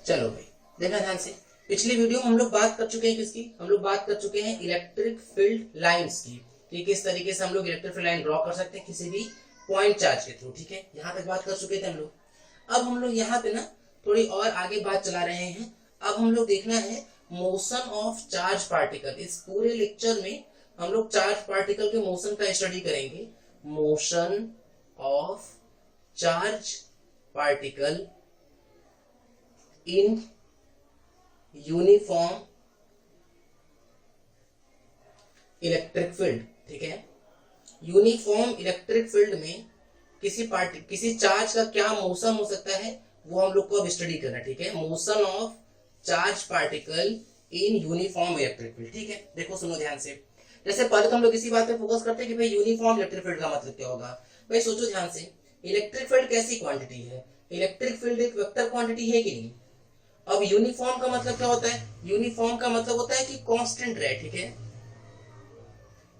चलो भाई देखना ध्यान से, पिछली वीडियो में हम लोग बात कर चुके हैं किसकी, हम लोग बात कर चुके हैं इलेक्ट्रिक फील्ड लाइंस की, कि किस तरीके से हम लोग इलेक्ट्रिक फील्ड लाइन ड्रॉ कर सकते हैं किसी भी पॉइंट चार्ज के थ्रू। ठीक है, यहाँ तक बात कर चुके थे हम लोग। अब हम लोग यहाँ पे ना थोड़ी और आगे बात चला रहे हैं। अब हम लोग देखना है मोशन ऑफ चार्ज पार्टिकल। इस पूरे लेक्चर में हम लोग चार्ज पार्टिकल के मोशन का स्टडी करेंगे। Motion of charge particle in uniform electric field. ठीक है, यूनिफॉर्म इलेक्ट्रिक फील्ड में किसी चार्ज का क्या मोशन हो सकता है वो हम लोग को अब स्टडी करना है। ठीक है, motion of charge particle in uniform electric field. ठीक है, देखो सुनो ध्यान से। जैसे पहले तो हम लोग इसी बात पे फोकस करते हैं कि भाई यूनिफॉर्म इलेक्ट्रिक फील्ड का मतलब क्या होगा। भाई सोचो ध्यान से, इलेक्ट्रिक फील्ड कैसी क्वांटिटी है? इलेक्ट्रिक फील्ड एक वेक्टर क्वांटिटी है कि नहीं? अब यूनिफॉर्म का मतलब क्या होता है? यूनिफॉर्म का मतलब होता है कि कांस्टेंट रहे। ठीक है,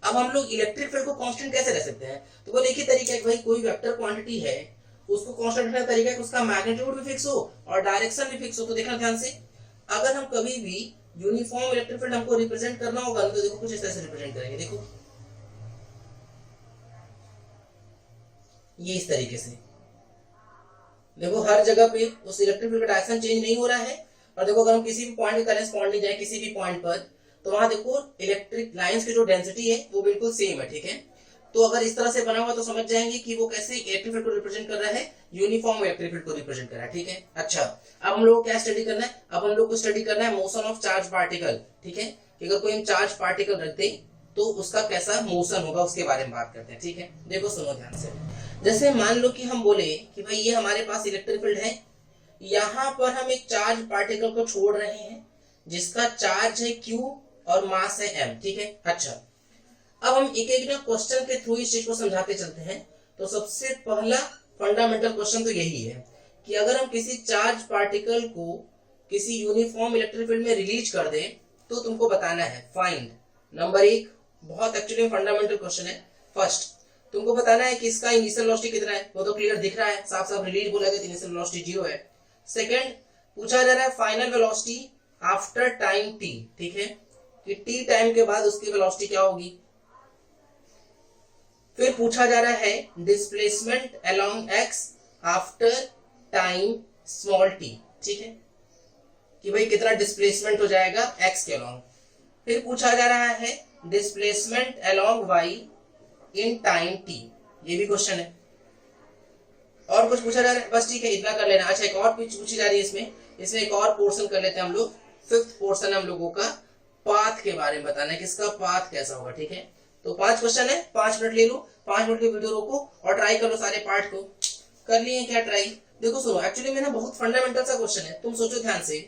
अब हम लोग इलेक्ट्रिक फील्ड को कांस्टेंट कैसे रख सकते हैं? तो वो एक ही तरीका है, भाई कोई वेक्टर क्वांटिटी है उसको कांस्टेंट रखने का तरीका है कि उसका मैग्नीट्यूड भी फिक्स हो और डायरेक्शन भी फिक्स हो। तो देखना ध्यान से, अगर हम कभी भी यूनिफॉर्म इलेक्ट्रिक फील्ड हमको रिप्रेजेंट करना होगा तो देखो कुछ इस तरह से रिप्रेजेंट करेंगे। देखो ये इस तरीके से, देखो हर जगह पे उस इलेक्ट्रिक फील्ड का डायरेक्शन चेंज नहीं हो रहा है। और देखो अगर हम किसी भी पॉइंट के करेस्पॉन्डिंग जाए किसी भी पॉइंट पर, तो वहां देखो इलेक्ट्रिक लाइंस की जो डेंसिटी है वो बिल्कुल सेम है। ठीक है, तो अगर इस तरह से बना हुआ तो समझ जाएंगे कि वो कैसे इलेक्ट्रिक फील्ड को रिप्रेजेंट कर रहा है, यूनिफॉर्म इलेक्ट्रिक फील्ड को रिप्रेजेंट कर रहा है। ठीक है, अच्छा अब हम लोग को क्या स्टडी करना है? अब हम लोग को स्टडी करना है मोशन ऑफ चार्ज पार्टिकल। ठीक है, कि अगर कोई हम चार्ज पार्टिकल रख दे तो उसका कैसा मोशन होगा उसके बारे में बात करते हैं। ठीक है, देखो सुनो ध्यान से। जैसे मान लो कि हम बोले कि भाई ये हमारे पास इलेक्ट्रिक फील्ड है, यहाँ पर हम एक चार्ज पार्टिकल को छोड़ रहे हैं जिसका चार्ज है Q और मास है M। ठीक है, अच्छा अब हम एक एक ना क्वेश्चन के थ्रू इस चीज को समझाते चलते हैं। तो सबसे पहला फंडामेंटल क्वेश्चन तो यही है कि अगर हम किसी चार्ज पार्टिकल को किसी यूनिफॉर्म इलेक्ट्रिक फील्ड में रिलीज कर दे तो तुमको बताना है फाइंड। नंबर एक, बहुत एक्चुअली फंडामेंटल क्वेश्चन है। फर्स्ट तुमको बताना है कि इसका इनिशियल वेलोसिटी कितना है, वो तो क्लियर दिख रहा है, साफ साफ रिलीज बोला गया, इनिशियल वेलोसिटी 0 है। सेकंड पूछा जा रहा है final velocity after time t। ठीक है, कि t टाइम के बाद उसकी वेलोसिटी क्या होगी। फिर पूछा जा रहा है displacement along x after time small t। ठीक है, कि भाई कितना डिस्प्लेसमेंट हो जाएगा x के अलोंग। फिर पूछा जा रहा है displacement along y in time t, ये भी क्वेश्चन है। और कुछ पूछा जा रहा है? बस ठीक है, इतना कर लेना। अच्छा एक और पूछी जा रही है इसमें एक और पोर्शन कर लेते हैं हम लोग। फिफ्थ पोर्शन हम लोगों का पाथ के बारे में बताना है, किसका पाथ कैसा होगा। ठीक है, तो 5 क्वेश्चन है, 5 मिनट ले लो, 5 मिनट की वीडियो रोको और ट्राई कर लो सारे पार्ट को। कर लिए क्या ट्राई? देखो सुनो, एक्चुअली में ना बहुत फंडामेंटल सा क्वेश्चन है। तुम सोचो ध्यान से,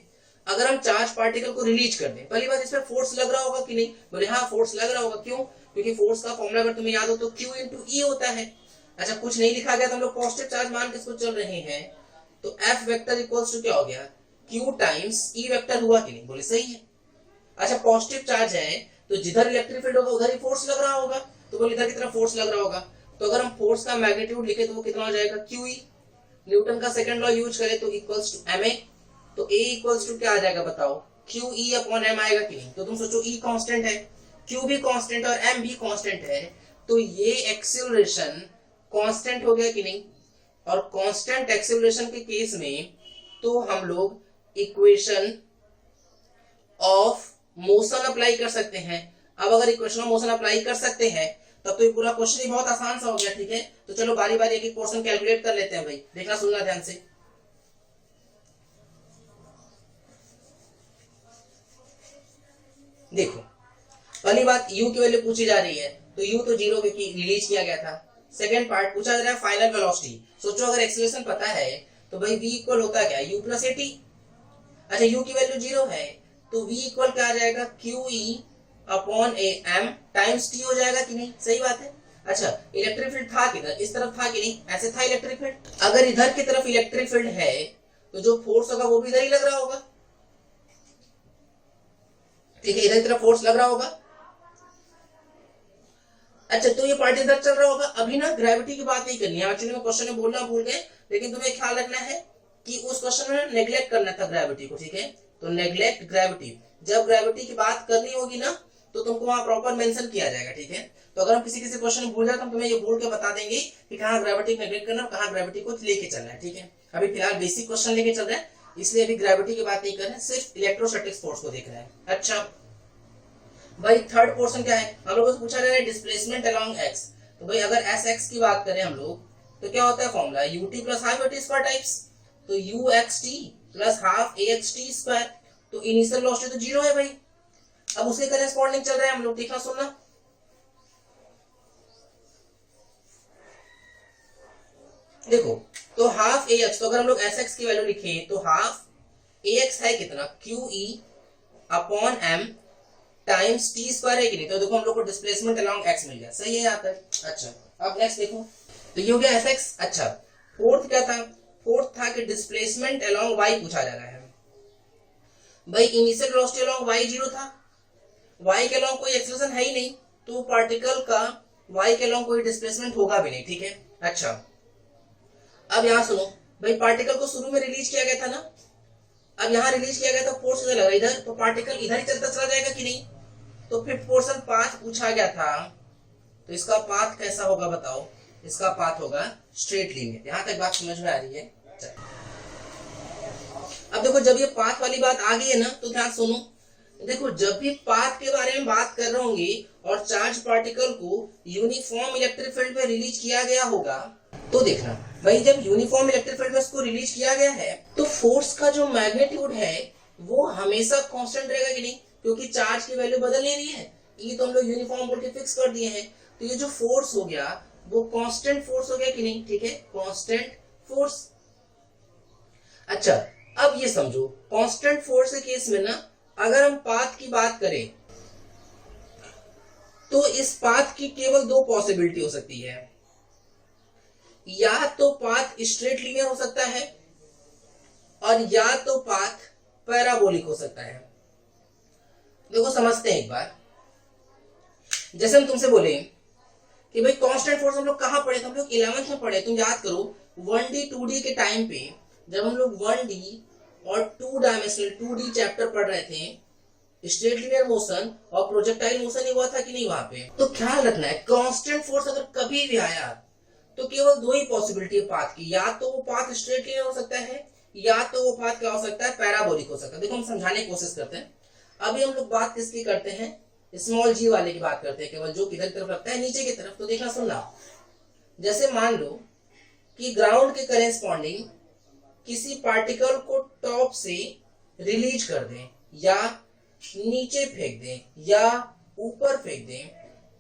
अगर हम चार्ज पार्टिकल को रिलीज कर दें, पहली बात इस पर फोर्स लग रहा होगा कि नहीं? बोले हाँ फोर्स लग रहा होगा। क्यों? क्योंकि फोर्स का फॉर्मूला अगर तुम्हें याद हो तो Q इंटू E होता है। अच्छा कुछ नहीं लिखा गया तो हम लोग पॉजिटिव चार्ज मान के इसको चल रहे हैं, तो F वेक्टर इक्वल्स टू क्या हो गया? Q टाइम्स E वेक्टर हुआ कि नहीं? बोले सही है। अच्छा पॉजिटिव चार्ज है तो जिधर इलेक्ट्रिक फील्ड होगा उधर ही फोर्स लग रहा होगा, तो बोले इधर की तरफ फोर्स लग रहा होगा। तो अगर हम फोर्स का मैग्नीट्यूड लिखे तो वो कितना हो जाएगा? QE। न्यूटन का सेकंड लॉ यूज करें तो इक्वल्स टू ma, तो A इक्वल्स टू क्या आ जाएगा बताओ? QE अपॉन m आएगा कि नहीं? तो तुम सोचो E कांस्टेंट है, Q भी कांस्टेंट और m भी कांस्टेंट है, तो ये एक्सेलरेशन कांस्टेंट हो गया कि नहीं? और कांस्टेंट एक्सेलरेशन के केस में तो हम लोग इक्वेशन ऑफ मोशन अप्लाई कर सकते हैं। अब अगर इक्वेशन ऑफ मोशन अप्लाई कर सकते हैं तब तो ये पूरा क्वेश्चन ही बहुत आसान सा हो गया। ठीक है, तो चलो बारी बारी एक एक पोर्शन कैलकुलेट कर लेते हैं। भाई देखना सुनना ध्यान से। देखो पहली बात U की वैल्यू पूछी जा रही है, तो U तो 0 क्योंकि रिलीज किया गया था। सेकंड पार्ट पूछा जा रहा है फाइनल वेलोसिटी। सोचो अगर एक्सेलरेशन पता है तो भाई V इक्वल होता क्या? U plus AT। अच्छा U की वैल्यू 0 है तो V इक्वल क्या आ जाएगा? QE upon AM times T हो जाएगा कि नहीं? सही बात है। अच्छा इलेक्ट्रिक फील्ड था किधर? इस तरफ था कि नहीं? ऐसे था इलेक्ट्रिक फील्ड। अगर इधर की तरफ इलेक्ट्रिक फील्ड है तो जो फोर्स होगा वो भी इधर ही लग रहा होगा। ठीक है, इधर की तरफ फोर्स लग रहा होगा। अच्छा तो ये पार्ट इधर चल रहा होगा। अभी ना ग्रेविटी की बात नहीं करनी है, एक्चुअली मैं क्वेश्चन में बोलना भूल गए, लेकिन तुम्हें ख्याल रखना है कि उस क्वेश्चन में नेग्लेक्ट करना था ग्रेविटी को, ठीक है। तो नेग्लेक्ट ग्रेविटी, जब ग्रेविटी की बात करनी होगी ना तो तुमको वहां प्रॉपर मेंशन किया जाएगा, ठीक है। तो अगर हम किसी क्वेश्चन में भूल जाए तो हम तुम्हें ये बोल के बता देंगे कि कहाँ ग्रेविटी को नेग्लेक्ट करना है, कहाँ ग्रेविटी को लेके चलना है, ठीक है। अभी फिलहाल बेसिक क्वेश्चन लेके चल रहे हैं, इसलिए अभी ग्रेविटी की बात नहीं कर रहे हैं, सिर्फ इलेक्ट्रोस्टैटिक फोर्स को देख रहे हैं। अच्छा भाई थर्ड पोर्शन क्या है, हम लोगों से पूछा गया है डिस्प्लेसमेंट अलोंग एक्स। तो भाई अगर एस एक्स की बात करें हम लोग तो क्या होता है formula, U T plus half A T square types, तो U X T plus half A X T square. तो इनिशियल वेलोसिटी तो जीरो है भाई। अब उसके करेस्पॉन्डिंग चल रहा है, हम लोग देखना सुनना। देखो तो हाफ ए एक्स, तो अगर हम लोग एस एक्स की वैल्यू लिखे तो हाफ ए एक्स है कितना, Q E upon M times T square है कि नहीं। तो देखो हम लोग को डिस्प्लेसमेंट अलोंग एक्स मिल गया, सही है यहाँ तक। अच्छा अब नेक्स्ट देखो, तो ये हो गया एफ एक्स। अच्छा फोर्थ क्या था, फोर्थ था कि डिस्प्लेसमेंट अलोंग वाई पूछा जा रहा है। भाई initial velocity along Y zero था, वाई के अलोंग कोई एक्सेलरेशन है ही नहीं, तो पार्टिकल का वाई के अलोंग कोई डिस्प्लेसमेंट होगा भी नहीं, ठीक है। अच्छा अब यहां सुनो भाई, पार्टिकल को शुरू में रिलीज किया गया था ना, अब यहां रिलीज किया गया तो फोर्स इधर लगा इधर, तो पार्टिकल इधर ही चलता चला जाएगा कि नहीं। तो फिफ्थ पोर्शन पाथ पूछा गया था, तो इसका पाथ कैसा होगा बताओ, इसका पाथ होगा स्ट्रेट लिनियर। यहां तक बात समझ में आ रही है। अब देखो जब ये पाथ वाली बात आ गई है ना तो ध्यान सुनो, देखो जब भी पाथ के बारे में बात कर रहे होंगे और चार्ज पार्टिकल को यूनिफॉर्म इलेक्ट्रिक फील्ड में रिलीज किया गया होगा, तो देखना भाई जब यूनिफॉर्म इलेक्ट्रिक फील्ड में इसको रिलीज किया गया है तो फोर्स का जो मैग्नीट्यूड है वो हमेशा कांस्टेंट रहेगा कि नहीं, क्योंकि चार्ज की वैल्यू बदल नहीं रही है, ये तो हम लोग यूनिफॉर्म बोल के फिक्स कर दिए हैं। तो ये जो फोर्स हो गया वो कांस्टेंट फोर्स हो गया कि नहीं, ठीक है, कांस्टेंट फोर्स। अच्छा अब ये समझो कांस्टेंट फोर्स के केस में ना अगर हम पाथ की बात करें तो इस पाथ की केवल दो पॉसिबिलिटी हो सकती है, या तो पाथ स्ट्रेट लिनियर हो सकता है और या तो पाथ पैराबोलिक हो सकता है। देखो समझते हैं एक बार, जैसे हम तुमसे बोले कि भाई कांस्टेंट फोर्स हम लोग कहां पढ़े थे, हम लोग 11th में पढ़े, तुम याद करो 1D 2D के टाइम पे जब हम लोग 1D और 2 डायमेंशनल 2D चैप्टर पढ़ रहे थे, स्ट्रेट लिनियर मोशन और प्रोजेक्टाइल मोशन ही हुआ था कि नहीं वहां पे। तो ख्याल रखना है कांस्टेंट फोर्स अगर कभी भी आया तो केवल दो ही पॉसिबिलिटी है पाथ की, या तो वो पाथ स्ट्रेट लिनियर हो सकता है या तो वो पाथ क्या हो सकता है, पैराबोलिक हो सकता है। देखो हम समझाने की कोशिश करते हैं। अभी हम लोग बात किसकी करते हैं, स्मॉल जी वाले की बात करते हैं, केवल जो किधर तरफ लगता है नीचे की तरफ। तो देखना सुनना, जैसे मान लो कि ग्राउंड के करेस्पॉन्डिंग किसी पार्टिकल को टॉप से रिलीज कर दें या नीचे फेंक दें या ऊपर फेंक दें,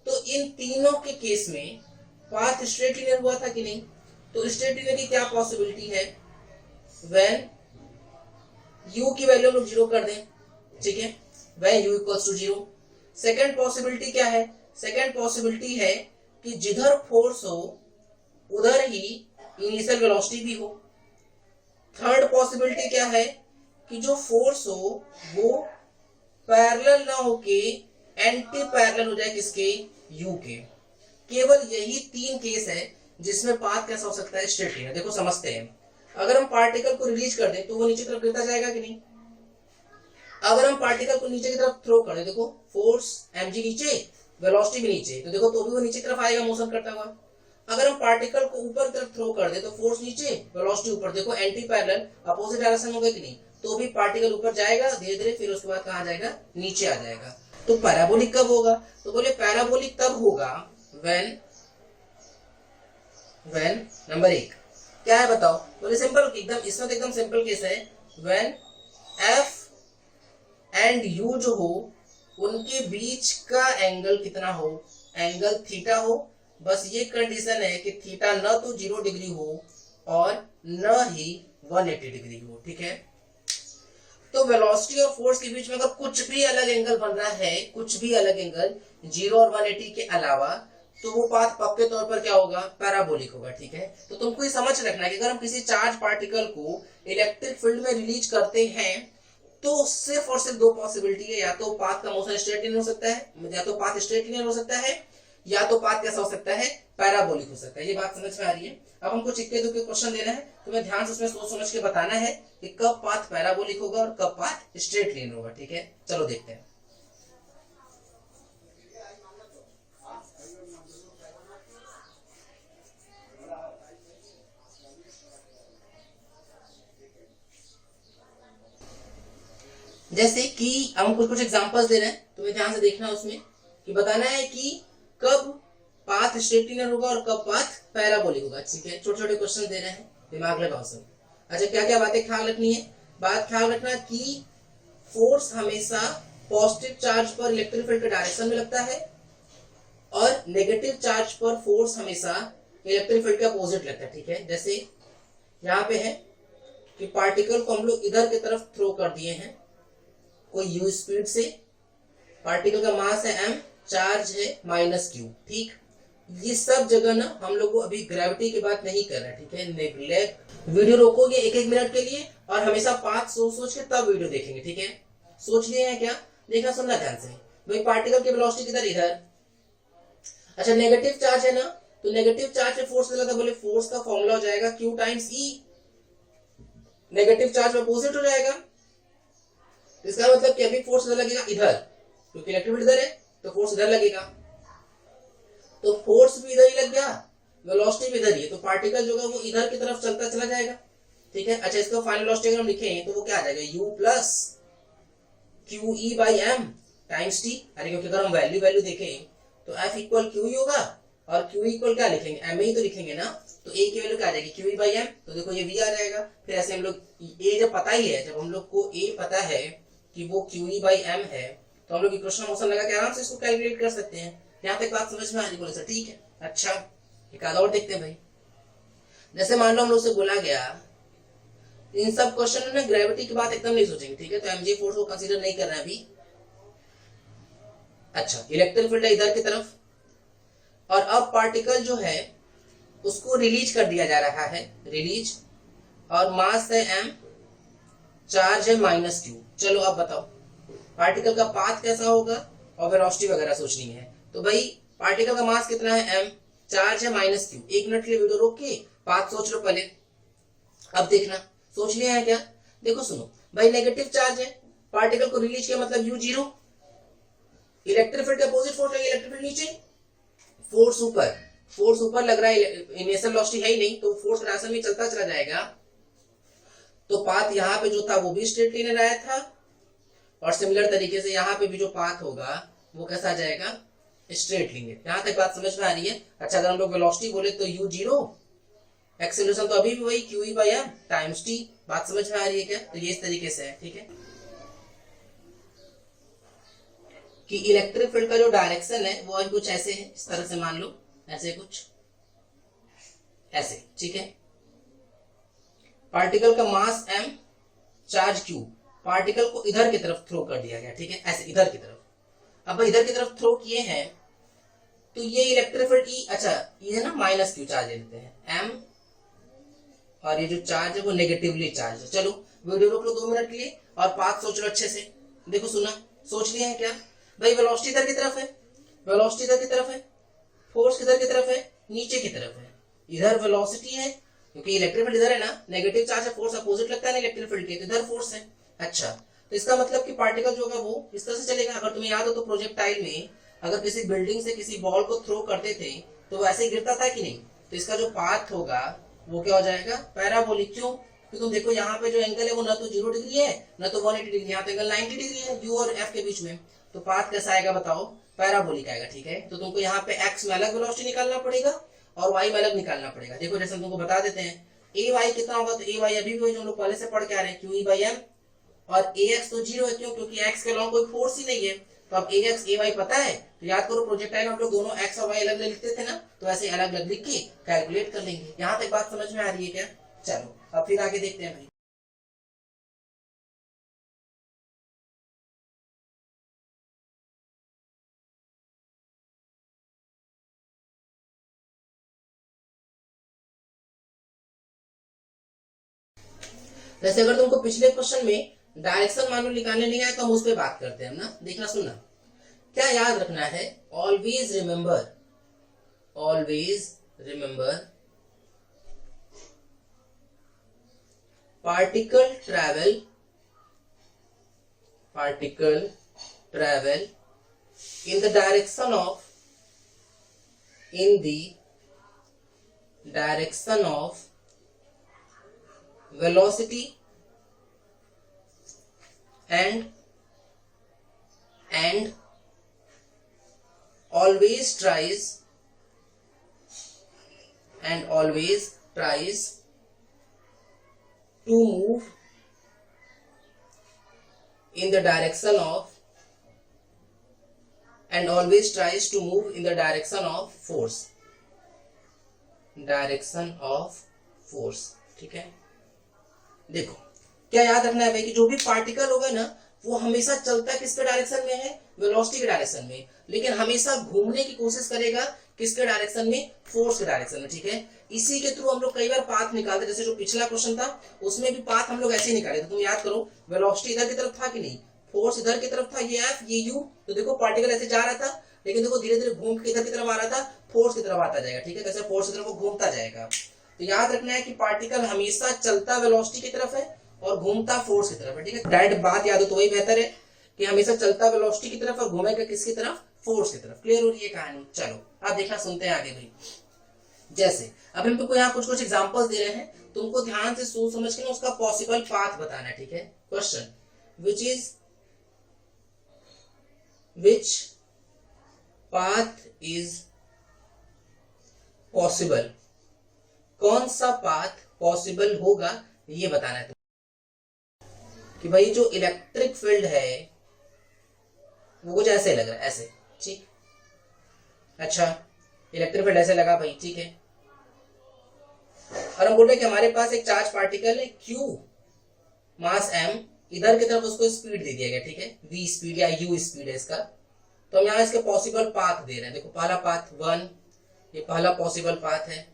तो इन तीनों के केस में पाथ स्ट्रेट लिनियर हुआ था कि नहीं। तो स्ट्रेट लिनियर की क्या पॉसिबिलिटी है, व्हेन u की वैल्यू हम लोग जीरो कर दें, ठीक है, when u equals to zero. Second possibility क्या है, सेकेंड पॉसिबिलिटी है कि जिधर फोर्स हो उधर ही इनिशियल वेलोसिटी भी हो। थर्ड पॉसिबिलिटी क्या है कि जो फोर्स हो वो पैरेलल ना होके एंटी पैरेलल हो जाए किसके, u के। केवल यही तीन केस है जिसमें पाथ कैसा हो सकता है, स्ट्रेट लिनियर। देखो समझते हैं, अगर हम पार्टिकल को रिलीज कर दें तो वो नीचे की तरफ गिरता जाएगा कि नहीं। अगर हम पार्टिकल को नीचे की तरफ थ्रो कर दें, देखो फोर्स mg नीचे वेलोसिटी भी नीचे, तो देखो तो भी वो नीचे की तरफ आएगा मोशन करता हुआ। अगर हम पार्टिकल को ऊपर की तरफ थ्रो कर दें तो फोर्स नीचे वेलोसिटी ऊपर, देखो एंटी पैरेलल अपोजिट डायरेक्शन होगा कि नहीं, तो भी पार्टिकल ऊपर जाएगा धीरे धीरे, फिर उसके बाद कहां जाएगा, नीचे आ जाएगा। तो पैराबोलिक कब होगा, तो बोले पैराबोलिक तब होगा व्हेन नंबर 1 क्या है बताओ, बोले सिंपल, एकदम इसमें तो एकदम सिंपल केस है, व्हेन f एंड u जो हो उनके बीच का एंगल कितना हो, एंगल थीटा हो। बस ये कंडीशन है कि थीटा न तो 0 डिग्री हो और न ही 180 डिग्री हो, ठीक है। तो वेलोसिटी और फोर्स के बीच में अगर कुछ भी अलग एंगल बन रहा है, कुछ भी अलग एंगल 0 और 180 के अलावा, तो वो पाथ पक्के तौर पर क्या होगा, पैराबोलिक होगा, ठीक है। तो तुमको ये समझ रखना है कि अगर हम किसी चार्ज पार्टिकल को इलेक्ट्रिक फील्ड में रिलीज करते हैं तो सिर्फ और सिर्फ दो पॉसिबिलिटी है, या तो पाथ का मोशन स्ट्रेट लिनियर हो सकता है, या तो पाथ स्ट्रेट लिनियर हो सकता है, या तो पाथ कैसा हो सकता है, पैराबोलिक हो सकता है। ये बात समझ में आ रही है। अब हमको इक्के दुक्के क्वेश्चन देना है, तुम्हें ध्यान से उसमें सोच समझ के बताना है कि कब पाथ पैराबोलिक होगा और कब पाथ स्ट्रेट लाइन होगा। ठीक है, चलो देखते हैं। जैसे कि हम कुछ एग्जांपल्स दे रहे हैं, तुम्हें ध्यान से देखना उसमें कि बताना है कि कब पाथ स्ट्रेट लाइन होगा और कब पाथ पैराबोलिक होगा। ठीक है, छोटे छोटे क्वेश्चन दे रहे हैं, दिमाग लगाओ सब। अच्छा, क्या क्या बातें ख्याल रखनी है? बात ख्याल रखना कि फोर्स हमेशा पॉजिटिव चार्ज पर इलेक्ट्रिक फील्ड के डायरेक्शन में लगता है और नेगेटिव चार्ज पर फोर्स हमेशा इलेक्ट्रिक फील्ड के अपोजिट लगता है। ठीक है, जैसे यहाँ पे है कि पार्टिकल को हम लोग इधर की तरफ थ्रो कर दिए हैं कोई यू स्पीड से, पार्टिकल का मास है m, चार्ज है -q। ठीक, ये सब जगह ना हम लोग को अभी ग्रेविटी की बात नहीं कर रहे। ठीक है, नेग्लेक्ट। वीडियो रोकोगे एक एक मिनट के लिए और हमेशा पाथ सोच के तब वीडियो देखेंगे। ठीक है, सोच लिए हैं क्या? देखना सुनना ध्यान से भाई। पार्टिकल की वेलोसिटी किधर? इधर। अच्छा, नेगेटिव चार्ज है ना, तो नेगेटिव चार्ज पे फोर्स लगा था, बोले फोर्स का फॉर्मूला हो जाएगा Q times E। Negative charge opposite हो जाएगा, इसका मतलब कि अभी फोर्स लगेगा इधर, क्योंकि इलेक्ट्रिक फील्ड इधर है तो फोर्स इधर लगेगा, तो फोर्स भी इधर ही लग गया, वेलोसिटी भी इधर ही है, तो पार्टिकल जो है वो इधर की तरफ चलता चला जाएगा। ठीक है, अच्छा इसका फाइनल वेलोसिटी अगर हम लिखें तो वो क्या आ जाएगा? U plus QE by M times T। अरे क्योंकि अगर हम वैल्यू देखें तो F इक्वल QE होगा और QE इक्वल क्या लिखेंगे? M ही तो लिखेंगे ना, तो A की वैल्यू क्या आ जाएगी? QE बाई M, तो देखो ये V आ जाएगा। फिर ऐसे हम लोग A जब पता ही है, जब हम लोग को A पता है कि वो QE बाई M है, तो हम लोग इक्वेशन मोशन लगा के आराम से इसको कैलकुलेट कर सकते हैं। यहाँ तक बात समझ में आ रही बोले सर? ठीक है, अच्छा एक आधा और देखते हैं भाई। जैसे मान लो हम लोग से बोला गया, इन सब क्वेश्चन में ग्रेविटी की बात एकदम नहीं सोचेंगे। ठीक है, तो एमजी फोर्स को कंसीडर नहीं कर रहे हैं अभी। अच्छा, इलेक्ट्रिक फील्ड है इधर की तरफ और अब पार्टिकल जो है उसको रिलीज कर दिया जा रहा है, रिलीज, और मास है m, चार्ज है -q। चलो अब बताओ पार्टिकल का पाथ कैसा होगा और वेलोसिटी वगैरह सोचनी है। तो भाई पार्टिकल का मास कितना है? m, चार्ज है -q। एक मिनट के लिए वीडियो रोक के पाथ सोच लो पहले। अब देखना, सोच लिया है क्या? देखो सुनो भाई, नेगेटिव चार्ज है, पार्टिकल को रिलीज किया मतलब u0, इलेक्ट्रिक फील्ड के अपोजिट फोर्स लगे, इलेक्ट्रिक फील्ड नीचे, फोर्स ऊपर लग रहा है, इनिशियल वेलोसिटी है ही नहीं, तो फोर्स डायरेक्शन में चलता चला जाएगा। तो पाथ यहाँ पे जो था वो भी स्ट्रेट लाइन आया था, और सिमिलर तरीके से यहाँ पे भी जो पाथ होगा वो कैसा आ जाएगा? Straight line. यहाँ तक बात समझ में आ रही है? अच्छा, अगर हम लोग वेलोसिटी बोले तो u0, एक्सेलरेशन तो अभी भी वही QE by M times T। बात समझ में आ रही है क्या? तो ये इस तरीके से है। ठीक है, कि इलेक्ट्रिक फील्ड का जो डायरेक्शन है वो आज कुछ ऐसे है, इस तरह से मान लो, ऐसे कुछ ऐसे। ठीक है, पार्टिकल का मास m, चार्ज q, पार्टिकल को इधर की तरफ थ्रो कर दिया गया। ठीक है, ऐसे इधर की तरफ। अब इधर की तरफ थ्रो किए हैं तो ये इलेक्ट्रिक फील्ड E, अच्छा ये है ना -q चार्ज लेते हैं m, और ये जो चार्ज है वो नेगेटिवली चार्ज है। चलो वीडियो रोक लो 2 मिनट के लिए और पाथ सोच लो अच्छे से। देखो सुना, सोच लिया है क्या भाई? वेलोसिटी इधर की तरफ है, वेलोसिटी इधर की तरफ है, फोर्स किधर की तरफ है? नीचे की तरफ है। इधर वेलोसिटी है क्योंकि इलेक्ट्रिक फील्ड इधर है ना, नेगेटिव चार्ज है, फोर्स अपोजिट लगता है ना इलेक्ट्रिक फील्ड के, तो इधर फोर्स है। अच्छा, तो इसका मतलब कि पार्टिकल जो होगा वो इस तरह से चलेगा। अगर तुम्हें याद हो तो प्रोजेक्टाइल में अगर किसी बिल्डिंग से किसी बॉल को थ्रो करते थे तो वैसे ही गिरता था कि नहीं? तो इसका जो पाथ होगा वो क्या हो जाएगा? पैराबोलिक। क्यों? तो तुम देखो यहाँ पे जो एंगल है वो ना तो 0 डिग्री है ना तो 180 डिग्री, यहाँ तो एंगल 90 डिग्री है U और F के बीच में। तो पाथ कैसा आएगा बताओ? पैराबोलिक आएगा। ठीक है, तो तुमको यहाँ पे x में अलग वेलोसिटी निकालना पड़ेगा और y में अलग निकालना पड़ेगा। देखो जैसे हम तुमको बता देते हैं, ए वाई कितना होगा? तो ए वाई अभी भी जो हम लोग पहले से पढ़ के आ रहे हैं QE बाई M, और ए एक्स तो 0 है। क्यों? क्योंकि x के अलॉन्ग कोई फोर्स ही नहीं है। तो अब ए एक्स ए वाई पता है, तो याद करो प्रोजेक्टाइल हम लोग दोनों x और y अलग लिखते थे ना, तो ऐसे अलग अलग लिख के कैलकुलेट कर लेंगे। यहाँ तक बात समझ में आ रही है क्या? चलो अब फिर आगे देखते हैं भाई। जैसे अगर तुमको पिछले क्वेश्चन में डायरेक्शन मान लो निकालने नहीं आया तो हम उस पर बात करते हैं ना। देखना सुनना, क्या याद रखना है? Always remember, always remember particle travel in the direction of velocity and always tries to move in the direction of force. ठीक है, देखो क्या याद रखना है भाई कि जो भी पार्टिकल होगा ना वो हमेशा चलता किसके डायरेक्शन में है, वेलोसिटी के डायरेक्शन में, लेकिन हमेशा घूमने की कोशिश करेगा किसके डायरेक्शन में, फोर्स के डायरेक्शन में। ठीक है, इसी के थ्रू हम लोग कई बार पाथ निकालते, जैसे जो पिछला क्वेश्चन था उसमें भी पाथ हम लोग ऐसे ही निकाले थे। तुम याद करो, वेलोसिटी इधर की तरफ था कि नहीं, फोर्स इधर की तरफ था, ये एफ ये यू, तो देखो पार्टिकल ऐसे जा रहा था, लेकिन देखो धीरे धीरे घूम के इधर की तरफ आ रहा था, फोर्स की तरफ आता जाएगा। ठीक है, कैसे फोर्स की तरफ वो घूमता जाएगा। तो याद रखना है कि पार्टिकल हमेशा चलता वेलोसिटी की तरफ है और घूमता फोर्स की तरफ है। ठीक है, डायरेक्ट बात याद हो तो वही बेहतर है कि हमेशा चलता वेलोसिटी की तरफ और घूमेगा किसकी तरफ, फोर्स की तरफ। क्लियर हो रही है कहानी? चलो अब देखना, सुनते हैं आगे भाई। जैसे अब हम तुमको यहाँ कुछ एग्जांपल्स दे रहे हैं, तुमको ध्यान से सोच समझ के ना उसका पॉसिबल पाथ बताना है। ठीक है, question which path is possible, कौन सा पाथ पॉसिबल होगा ये बताना है कि भाई जो इलेक्ट्रिक फील्ड है वो कुछ ऐसे लग रहा है, ऐसे। ठीक, अच्छा इलेक्ट्रिक फील्ड ऐसे लगा भाई, ठीक है, और हम बोल रहे हैं कि हमारे पास एक चार्ज पार्टिकल है Q, मास m, इधर की तरफ उसको स्पीड दे दिया गया। ठीक है, v स्पीड या u स्पीड है इसका। तो हम यहाँ इसके पॉसिबल पाथ दे रहे हैं। देखो पहला पाथ 1, ये पहला पॉसिबल पाथ है,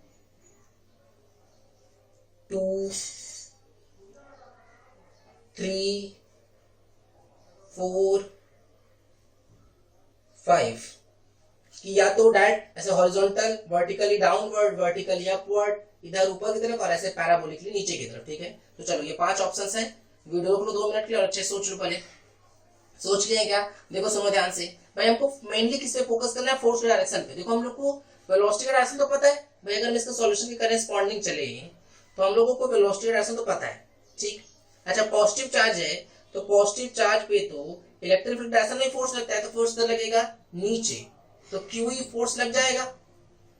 2, 3, 4, 5 कि या तो डायरेक्ट ऐसे horizontal, vertically downward, vertically upward, इधर ऊपर की तरफ, और ऐसे पैराबोलिकली नीचे की तरफ। ठीक है, तो चलो ये 5 ऑप्शंस हैं। वीडियो को 2 मिनट के लिए और अच्छे सोच लो। पहले सोच लिए क्या? देखो सुनो ध्यान से भाई, हमको मेनली किस पे फोकस करना है, फोर्स के डायरेक्शन पे। देखो हम लोग को वेलोसिटी का डायरेक्शन तो पता है भाई, अगर हम इसका सॉल्यूशन के करेस्पॉन्डिंग चले तो हम लोगों को वेलोसिटी का डायरेक्शन तो पता है। ठीक, अच्छा पॉजिटिव चार्ज है तो पॉजिटिव चार्ज पे तो इलेक्ट्रिक फील्ड डायरेक्शन में फोर्स लगता है, तो फोर्स किधर लगेगा, नीचे, तो क्यू ही फोर्स लग जाएगा।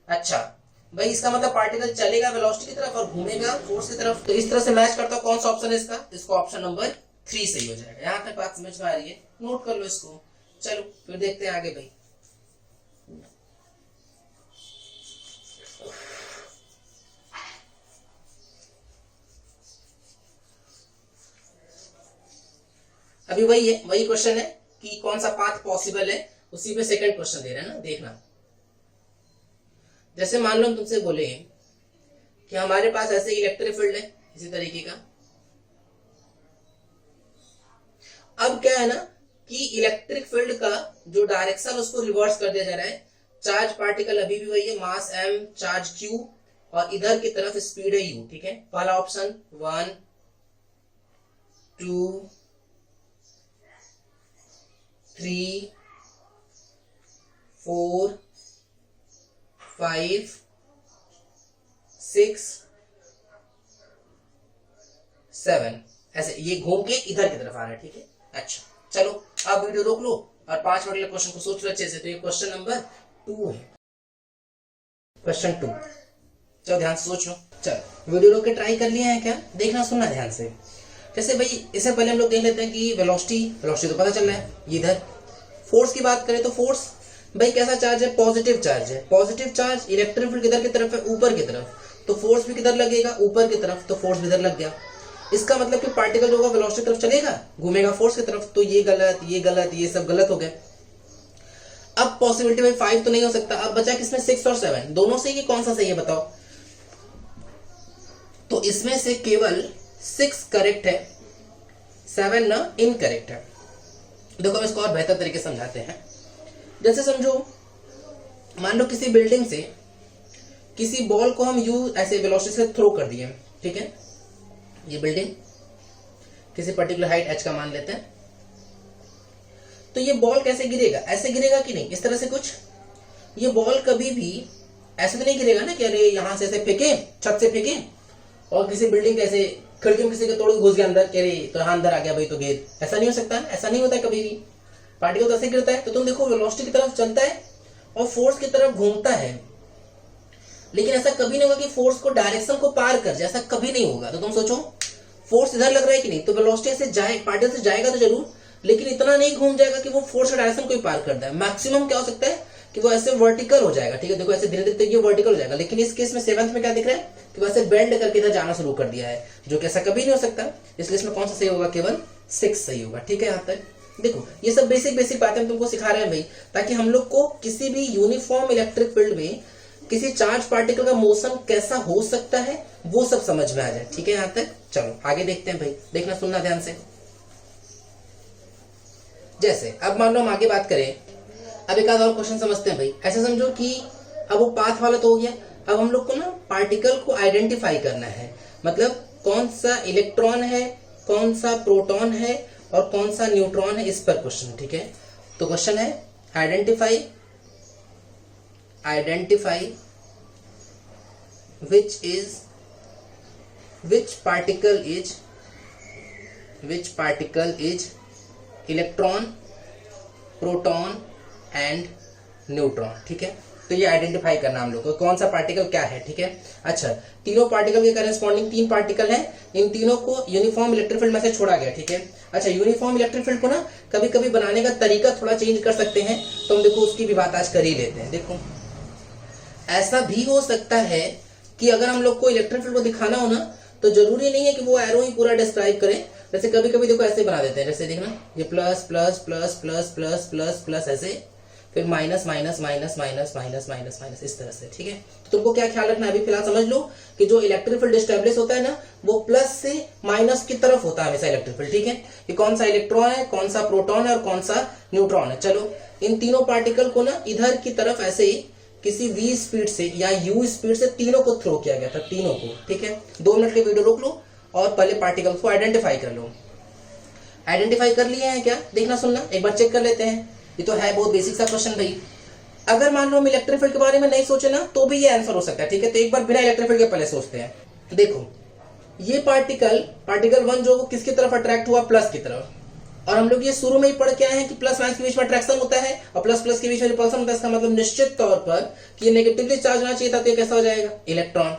अच्छा भाई इसका मतलब पार्टिकल चलेगा वेलोसिटी की तरफ और घूमेगा फोर्स की तरफ, तो इस तरह से मैच करता है। कौन सा ऑप्शन है इसका? इसको ऑप्शन नंबर 3 सही हो जाएगा। यहाँ तक बात समझ में आ रही है? नोट कर लो इसको। चलो फिर देखते हैं आगे भाई। अभी वही है, वही क्वेश्चन है कि कौन सा पाथ पॉसिबल है, उसी पे सेकंड क्वेश्चन दे रहे हैं ना, देखना। जैसे मान लो हम तुमसे बोले कि हमारे पास ऐसे इलेक्ट्रिक फील्ड है इसी तरीके का। अब क्या है ना कि इलेक्ट्रिक फील्ड का जो डायरेक्शन उसको रिवर्स कर दिया जा रहा है। चार्ज पार्टिकल अभी भी वही है, मास m, चार्ज q, और इधर की तरफ स्पीड है u। ठीक है, पहला ऑप्शन 1, 2, 3, 4, 5, 6, 7, ऐसे ये घूम के इधर की तरफ आ रहा है। ठीक है, अच्छा चलो अब वीडियो रोक लो और 5 मिनट के क्वेश्चन को सोच लो अच्छे से। तो ये क्वेश्चन नंबर 2 है, क्वेश्चन 2। चलो ध्यान से सोच लो। चलो वीडियो रोक के ट्राई कर लिया है क्या? देखना सुनना ध्यान से। जैसे भाई इससे पहले हम लोग देख लेते हैं कि वेलोसिटी तो पता चल रहा है इधर। फोर्स की बात करें तो फोर्स भाई कैसा चार्ज है, पॉजिटिव चार्ज है। पॉजिटिव चार्ज, इलेक्ट्रिक फील्ड किधर की तरफ है, ऊपर की तरफ, तो फोर्स भी किधर लगेगा, ऊपर की तरफ, तो फोर्स भी इधर लग गया। इसका मतलब कि पार्टिकल जो होगा वेलोसिटी की तरफ चलेगा, घूमेगा फोर्स की तरफ, तो ये गलत, ये गलत, ये सब गलत हो गए। अब पॉसिबिलिटी भाई 5 तो नहीं हो सकता, अब बचा किसमें 6 और 7, दोनों से ये कौन सा सही है बताओ? तो इसमें से केवल 6 करेक्ट है, 7 ना इनकरेक्ट है। देखो हम इसको और बेहतर तरीके से समझाते हैं। जैसे समझो मान लो किसी बिल्डिंग से किसी बॉल को हम यू ऐसे वेलोसिटी से थ्रो कर दिए, ठीक है, ये बिल्डिंग किसी पर्टिकुलर हाइट h का मान लेते हैं, तो ये बॉल कैसे गिरेगा, ऐसे गिरेगा कि नहीं, इस तरह से कुछ। ये बॉल कभी भी ऐसे तो नहीं गिरेगा ना कि अरे यहां से ऐसे फेंके, छत से फेंके और किसी बिल्डिंग कैसे खिड़की में किसी के तोड़ घुस गया अंदर, कह तो यहाँ अंदर आ गया भाई तो गिर, ऐसा नहीं हो सकता, ऐसा नहीं होता है कभी भी। पार्टिकल तो ऐसे गिरता है। तो तुम देखो वेलोसिटी की तरफ चलता है और फोर्स की तरफ घूमता है, लेकिन ऐसा कभी नहीं होगा कि फोर्स को डायरेक्शन को पार कर जाए, ऐसा कभी नहीं होगा। तो तुम सोचो फोर्स इधर लग रहा है कि नहीं, तो वेलोसिटी से जाए, पार्टिकल से जाएगा तो जरूर, लेकिन इतना नहीं घूम जाएगा कि वो फोर्स का डायरेक्शन को पार कर दे। मैक्सिमम क्या हो सकता है कि वो ऐसे वर्टिकल हो जाएगा, ठीक है, देखो ऐसे धीरे धीरे ये वर्टिकल हो जाएगा। लेकिन इस केस में सेवंथ में क्या दिख रहा है कि वो ऐसे बेंड करके इधर जाना शुरू कर दिया है, जो कि ऐसा कभी नहीं हो सकता। इसलिए इसमें कौन सा सही होगा, केवल 6 सही होगा, ठीक है। यहाँ तक देखो ये सब बेसिक बेसिक बातें हम तुमको सिखा रहे हैं भाई, ताकि हम लोग को किसी भी यूनिफॉर्म इलेक्ट्रिक फील्ड में किसी चार्ज पार्टिकल का मोशन कैसा हो सकता है वो सब समझ में आ जाए, ठीक है। यहाँ तक चलो आगे देखते हैं भाई, देखना सुनना ध्यान से। जैसे अब मान लो हम आगे बात करें, अब एक आध और क्वेश्चन समझते हैं भाई। ऐसे समझो कि अब वो पाथ वाला तो हो गया, अब हम लोग को ना पार्टिकल को आइडेंटिफाई करना है, मतलब कौन सा इलेक्ट्रॉन है, कौन सा प्रोटॉन है और कौन सा न्यूट्रॉन है, इस पर क्वेश्चन, ठीक है। तो क्वेश्चन है identify which particle is electron, proton and neutron, ठीक है। तो ये आइडेंटिफाई करना हम लोग को कौन सा पार्टिकल क्या है, ठीक है। अच्छा, तीनों पार्टिकल के करेस्पॉन्डिंग 3 पार्टिकल हैं, इन तीनों को यूनिफॉर्म इलेक्ट्रिक फील्ड में से छोड़ा गया, ठीक है। अच्छा, यूनिफॉर्म इलेक्ट्रिक फील्ड को ना कभी कभी बनाने का तरीका थोड़ा चेंज कर सकते हैं, तो हम देखो उसकी भी बात आज कर ही लेते हैं। देखो ऐसा भी हो सकता है कि अगर हम लोग को इलेक्ट्रिक फील्ड को दिखाना हो ना, तो जरूरी नहीं है कि वो एरो ही पूरा डिस्क्राइब करें। जैसे कभी कभी देखो ऐसे बना देते हैं, जैसे देखना ये plus plus plus plus plus plus plus ऐसे, फिर minus minus minus minus minus minus minus, इस तरह से, ठीक है। तो तुमको क्या ख्याल रखना है, अभी फिलहाल समझ लो कि जो इलेक्ट्रिक फील्ड एस्टेब्लिश होता है ना, वो प्लस से माइनस की तरफ होता है हमेशा इलेक्ट्रिक फील्ड, ठीक है। कि कौन सा इलेक्ट्रॉन है, कौन सा प्रोटॉन है और कौन सा न्यूट्रॉन है। चलो इन तीनों पार्टिकल को ना इधर की तरफ ऐसे ही किसी v स्पीड से या u स्पीड से तीनों को थ्रो किया गया था, तीनों को, ठीक है। 2 मिनट के वीडियो रोक लो और पहले पार्टिकल को आइडेंटिफाई कर लो। आइडेंटिफाई कर लिए हैं क्या, देखना सुनना एक बार चेक कर लेते हैं। ये तो है बहुत बेसिक सा क्वेश्चन भाई। अगर मान लो हम इलेक्ट्रिक फील्ड के बारे में नहीं सोचे ना, तो भी ये आंसर हो सकता है, ठीक है। तो एक बार बिना इलेक्ट्रिक फील्ड के पहले सोचते हैं। तो देखो ये पार्टिकल 1 जो किसकी तरफ अट्रैक्ट हुआ, प्लस की तरफ, और हम लोग ये शुरू में ही पढ़ के आए हैं कि प्लस माइनस के बीच में अट्रैक्शन होता है और प्लस प्लस के बीच में रिपल्सन होता है। इसका मतलब निश्चित तौर पर कि ये नेगेटिवली चार्ज होना चाहिए था, तो ये कैसा हो जाएगा, इलेक्ट्रॉन।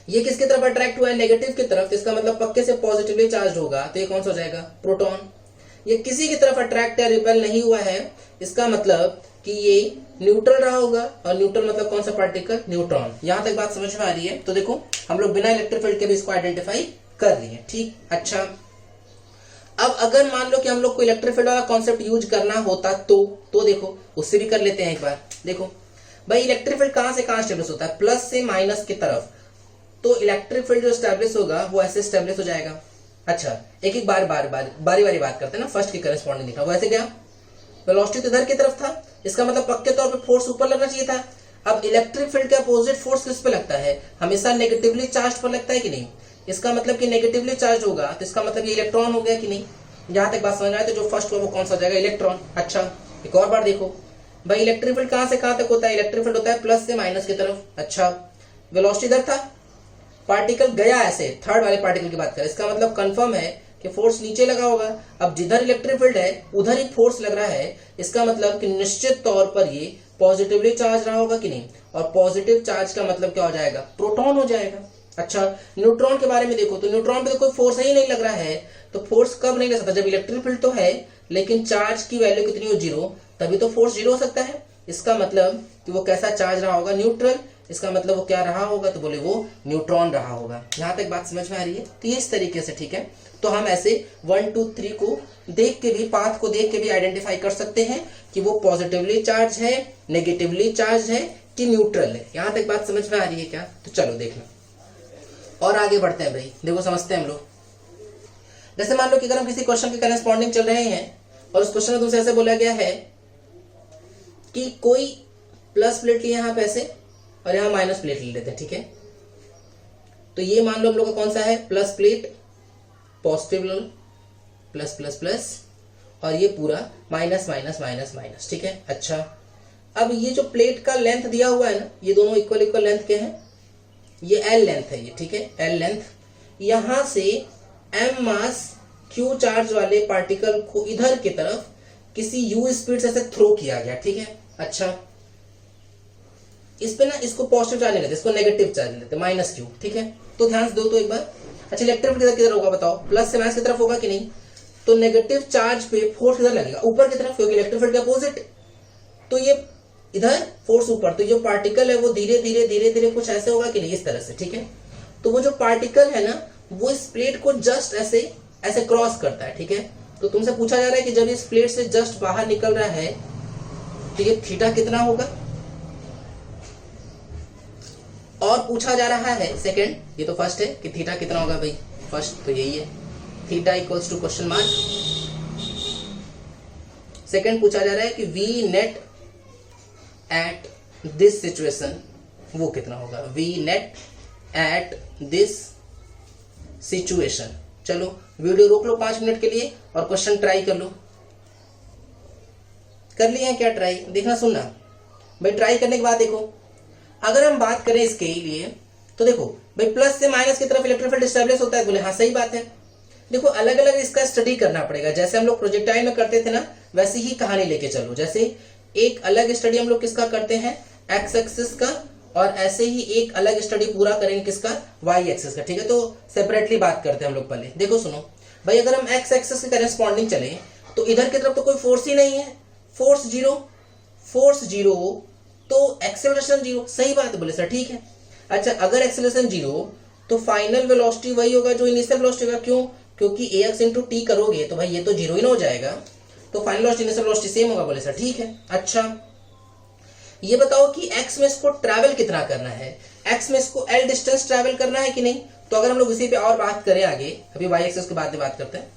ये किसकी तरफ अट्रैक्ट हुआ है, नेगेटिव की तरफ, तो इसका मतलब पक्के से पॉजिटिवली चार्ज होगा, तो ये कौन सा हो जाएगा, प्रोटॉन। ये किसी की तरफ अट्रैक्ट या रिपेल नहीं हुआ है, इसका मतलब कि ये न्यूट्रल रहा होगा, और न्यूट्रल मतलब कौन सा पार्टिकल, न्यूट्रॉन। यहां तक बात समझ में आ रही है। तो देखो हम लोग बिना इलेक्ट्रिक फील्ड के भी इसको आइडेंटिफाई कर रही है, ठीक। अच्छा, अब अगर मान लो कि हम लोग को इलेक्ट्रिक फील्ड वाला कॉन्सेप्ट यूज करना होता तो देखो उससे भी कर लेते हैं एक बार। देखो भाई इलेक्ट्रिक फील्ड कहां से कहां स्टेब्लिश होता है, प्लस से माइनस की तरफ, तो इलेक्ट्रिक फील्ड जो स्टेब्लिश होगा वो ऐसे स्टेब्लिश हो जाएगा। अच्छा, एक एक बारी बारी बात करते हैं ना, फर्स्ट की करस्पॉन्डिंग देखा, वो ऐसे क्या, वेलोसिटी तो इधर की तरफ था, इसका मतलब पक्के तौर पे फोर्स ऊपर लगना चाहिए था। अब इलेक्ट्रिक फील्ड के अपोजिट फोर्स किस पे लगता है, हमेशा नेगेटिवली चार्ज पर लगता है कि नहीं। इसका मतलब कि नेगेटिवली चार्ज होगा, तो इसका मतलब ये इलेक्ट्रॉन हो गया कि नहीं। जहां तक बात समझ आए, तो जो फर्स्ट हुआ वो कौन सा हो जाएगा, इलेक्ट्रॉन। अच्छा, एक और बार देखो भाई, इलेक्ट्रिक फील्ड कहां से कहां तक होता है, इलेक्ट्रिक फील्ड होता है प्लस से माइनस की तरफ। अच्छा, वेलोसिटी इधर था, पार्टिकल गया ऐसे, थर्ड वाले पार्टिकल की बात करें, इसका मतलब कंफर्म है कि फोर्स नीचे लगा होगा। अब जिधर इलेक्ट्रिक फील्ड है उधर ही फोर्स लग रहा है, इसका मतलब कि निश्चित तौर पर ये पॉजिटिवली चार्ज रहा होगा कि नहीं, और पॉजिटिव चार्ज का मतलब क्या हो जाएगा, प्रोटॉन हो जाएगा। अच्छा, न्यूट्रॉन के बारे में देखो, तो न्यूट्रॉन पे तो कोई फोर्स ही नहीं लग रहा है, तो फोर्स कब नहीं लग सकता, जब इलेक्ट्रिक फील्ड तो है लेकिन चार्ज की वैल्यू कितनी हो, 0, तभी तो फोर्स 0 हो सकता है। इसका मतलब कि वो कैसा चार्ज रहा होगा, न्यूट्रल। इसका मतलब वो क्या रहा होगा, तो बोले वो न्यूट्रॉन रहा होगा। यहां तक बात समझ में आ रही है। तो ये इस तरीके से, ठीक है। तो हम ऐसे 1 2 3 को देख के भी, पाथ को देख के भी आइडेंटिफाई कर सकते हैं कि वो पॉजिटिवली चार्ज है, नेगेटिवली चार्ज है कि न्यूट्रल है। यहां तक बात समझ में आ रही है क्या, तो चलो देखना और आगे बढ़ते हैं भाई। देखो समझते हैं हम लोग। जैसे मान लो कि अगर हम किसी क्वेश्चन के करस्पॉन्डिंग चल रहे हैं और उस क्वेश्चन में तुमसे ऐसे बोला गया है कि कोई प्लस प्लेट लिए यहां पे ऐसे, और यहाँ माइनस प्लेट ले लेते हैं, ठीक है। तो ये मान लो हम लोग का कौन सा है, plus plate, positive plus plus plus, और ये पूरा माइनस माइनस माइनस माइनस, ठीक है। अच्छा, अब ये जो प्लेट का लेंथ दिया हुआ है ना, ये दोनों इक्वल इक्वल लेंथ के हैं, ये एल लेंथ है ये, ठीक है, एल लेंथ। यहां से एम मास क्यू चार्ज वाले पार्टिकल को इधर की तरफ किसी यू स्पीड से थ्रो किया गया, ठीक है। अच्छा, इस पे ना इसको पॉजिटिव चार्ज लेते, इसको नेगेटिव चार्ज लेते, माइनस क्यू, ठीक है। तो ध्यान से दो तो एक बार। अच्छा, इलेक्ट्रिक फील्ड किधर होगा बताओ, प्लस से माइनस की तरफ होगा कि नहीं? तो नेगेटिव चार्ज पे फोर्स किधर लगेगा, ऊपर की तरफ, क्योंकि इलेक्ट्रिक फील्ड के अपोजिट। तो ये इधर फोर्स ऊपर, तो जो पार्टिकल है वो धीरे धीरे धीरे धीरे कुछ ऐसे होगा कि नहीं, इस तरह से, ठीक है। तो वो जो पार्टिकल है ना, वो इस प्लेट को जस्ट ऐसे ऐसे क्रॉस करता है, ठीक है। तो तुमसे पूछा जा रहा है कि जब इस प्लेट से जस्ट बाहर निकल रहा है तो ये थीटा कितना होगा, और पूछा जा रहा है सेकंड, ये तो फर्स्ट है कि थीटा कितना होगा भाई, फर्स्ट तो यही है, theta equals to question mark. Second पूछा जा रहा है कि V net at this situation, वो कितना होगा, V net at this situation. चलो वीडियो रोक लो 5 मिनट के लिए और क्वेश्चन ट्राई कर लो। कर लिया क्या ट्राई, देखना सुनना भाई। ट्राई करने के बाद देखो, अगर हम बात करें इसके लिए तो देखो भाई, प्लस से माइनस की तरफ इलेक्ट्रिक फील्ड एस्टैब्लिश होता है, बोले हाँ सही बात है। देखो अलग अलग इसका स्टडी करना पड़ेगा, जैसे हम लोग प्रोजेक्टाइल में करते थे ना, वैसी ही कहानी लेके चलो। जैसे एक अलग स्टडी हम लोग किसका करते हैं, एक्स एक्सिस का, और ऐसे ही एक अलग स्टडी पूरा करेंगे किसका, वाई एक्सिस का, ठीक है। तो सेपरेटली बात करते हैं हम लोग पहले। देखो सुनो भाई, अगर हम एक्स एक्सिस के करेस्पॉन्डिंग चले तो इधर की तरफ तो कोई फोर्स ही नहीं है, फोर्स जीरो, फोर्स जीरो तो एक्सेलरेशन जीरो, सही बात है, बोले सर ठीक है। अच्छा, अगर एक्सेलरेशन जीरो तो फाइनल वेलोसिटी वही होगा जो इनिशियल वेलोसिटी होगा, क्यों, क्योंकि ax इंटू टी करोगे तो भाई ये तो जीरो ही ना हो जाएगा, तो final velocity initial velocity same होगा, बोले सर ठीक है। अच्छा, ये बताओ कि x में इसको ट्रैवल कितना करना है, x में इसको l डिस्टेंस ट्रैवल करना है कि नहीं। तो अगर हम लोग इसी पे और बात करें आगे, अभी y एक्सिस के बाद में बात करते हैं।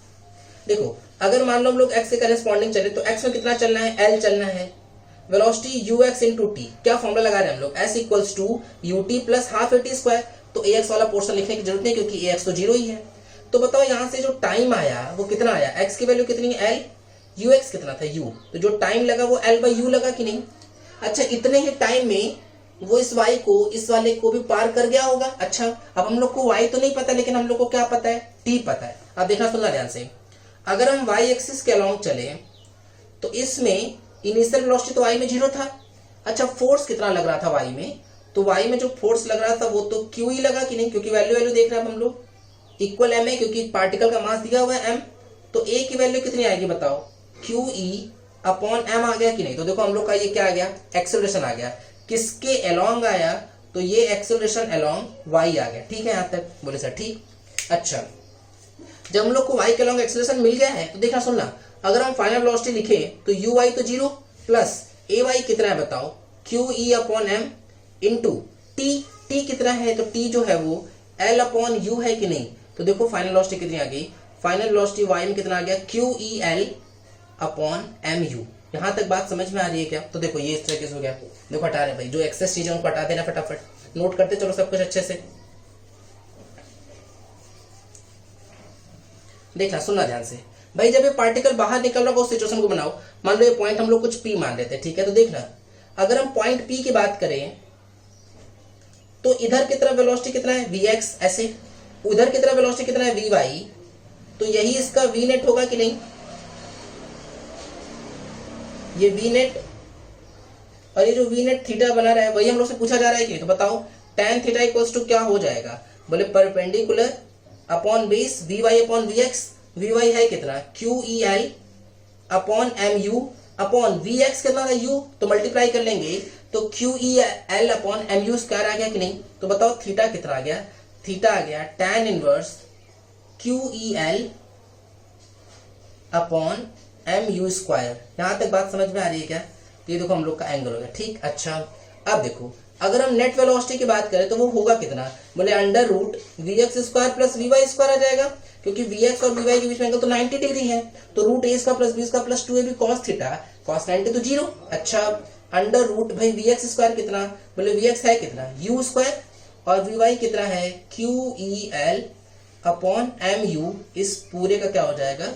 देखो अगर मान लो हम लोग x के करेस्पॉन्डिंग चले तो x में कितना चलना है, l चलना है। वेलोसिटी ux इंटू टी, क्या फॉर्मूला लगा रहे हैं हम लोग, s equals to ut plus half at square. तो ax वाला पोर्शन लिखने की जरूरत नहीं क्योंकि ax तो जीरो ही है। तो बताओ यहाँ से जो टाइम आया वो कितना आया, x की वैल्यू कितनी है l, ux कितना था u, तो जो टाइम लगा वो l बाई u लगा कि नहीं। अच्छा, इतने ही टाइम में वो इस y को इस वाले को भी पार कर गया होगा। अच्छा, अब हम लोग को y तो नहीं पता, लेकिन हम लोग को क्या पता है, t पता है। अब देखना सुनना ध्यान से, अगर हम y एक्सिस के अलोंग चले तो इसमें इनिशियल वेलोसिटी तो y में जीरो था। अच्छा, फोर्स कितना लग रहा था y में, तो y में जो फोर्स लग रहा था वो तो q ही लगा कि नहीं, क्योंकि वैल्यू देख रहे हैं हम लोग, इक्वल m है, क्योंकि पार्टिकल का मास दिया हुआ है m। तो a की वैल्यू कितनी आएगी बताओ, QE अपॉन m आ गया कि नहीं। तो देखो हम लोग का ये क्या आ गया, एक्सेलरेशन आ गया, किसके अलोंग आया, तो ये एक्सेलरेशन अलोंग y आ गया, ठीक है यहाँ तक, बोले सर ठीक। अच्छा, जब हम लोग को y के अलोंग एक्सेलरेशन मिल गया है तो देखना सुनना, अगर हम फाइनल वेलोसिटी लिखे तो uy तो जीरो प्लस ay कितना है बताओ, QE upon m into t कितना है, तो t जो है वो l अपॉन u है कि नहीं। तो देखो फाइनल वेलोसिटी कितनी आ गई, फाइनल वेलोसिटी y में कितना आ गया, QEL अपॉन mu। यहां तक बात समझ में आ रही है क्या। तो देखो ये इस तरीके से हो गया, देखो हटा रहे भाई, जो एक्सेस चीजें उनको हटा देना, फटाफट नोट करते चलो सब कुछ अच्छे से। देखना सुनना ध्यान से भाई, जब ये पार्टिकल बाहर निकल रहा है उस सिचुएशन को बनाओ। मान लो ये पॉइंट हम लोग कुछ P मान लेते हैं, ठीक है। तो देखना, अगर हम पॉइंट P की बात करें तो इधर की तरफ वेलोसिटी कितना है Vx, ऐसे, उधर की तरफ वेलोसिटी कितना है Vy, तो यही इसका V नेट होगा कि नहीं, ये V नेट, और ये जो V नेट थीटा बना रहा है वही हम लोग से पूछा जा रहा है कि नहीं। तो बताओ tan थीटा इक्वल्स टू क्या हो जाएगा, बोले perpendicular upon base Vy upon Vx। Vy है कितना, QEL upon mu upon Vx कितना था u, तो मल्टीप्लाई कर लेंगे तो QEL अपॉन mu स्क्वायर आ गया कि नहीं। तो बताओ थीटा कितना आ गया, थीटा आ गया tan inverse QEL upon mu square. यहां तक बात समझ में आ रही है क्या। तो ये देखो हम लोग का एंगल हो गया, ठीक। अच्छा, अब देखो अगर हम नेट वेलोसिटी की बात करें तो वो होगा कितना, बोले under root Vx square plus Vy square आ जाएगा, क्योंकि Vx और Vy के बीच में एंगल तो 90 डिग्री है। तो root a square plus b square plus 2ab cos theta, cos 90 तो जीरो। अच्छा, अंडर रूट भाई वी एक्स स्क्वायर कितना, बोले वी एक्स है कितना यू स्क्वायर, और वी वाई कितना है Q E L upon M U, इस पूरे का क्या हो जाएगा